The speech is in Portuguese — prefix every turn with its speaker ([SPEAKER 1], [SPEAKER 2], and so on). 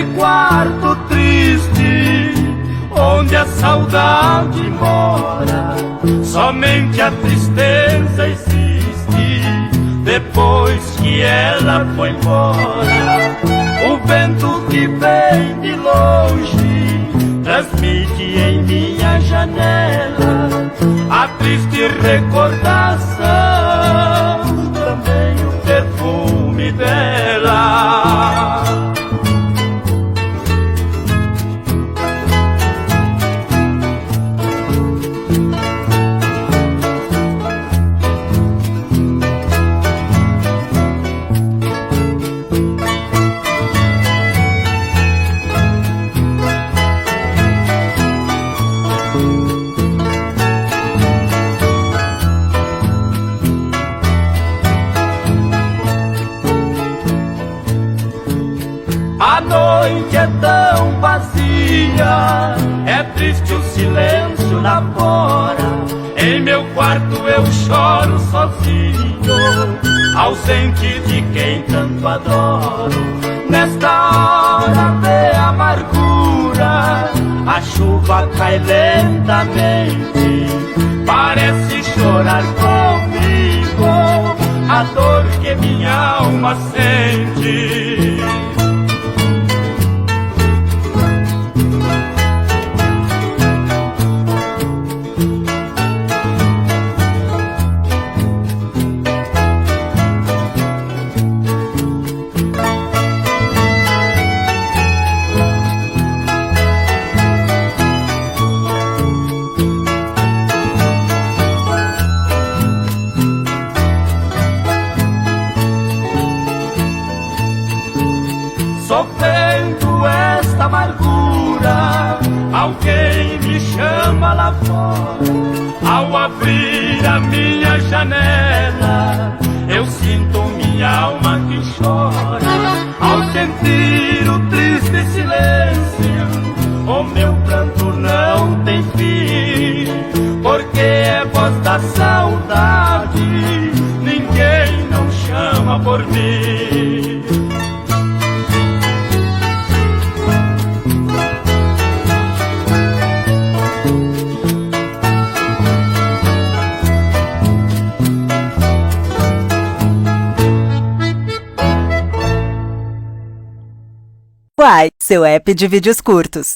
[SPEAKER 1] nesse quarto triste, onde a saudade mora, somente a tristeza existe. Depois que ela foi embora, o vento que vem de longe transmite em minha janela a triste recordação, também o perfume dela. A noite é tão vazia, é triste o silêncio lá fora. Em meu quarto eu choro sozinho, ausente de quem tanto adoro. Nesta hora de amargura, a chuva cai lentamente, parece chorar comigo a dor que minha alma sente. Sofrendo esta amargura, alguém me chama lá fora. Ao abrir a minha janela, eu sinto minha alma que chora. Ao sentir o triste silêncio, o meu pranto não tem fim, porque é voz da saudade, ninguém não chama por mim.
[SPEAKER 2] Quai, seu app de vídeos curtos.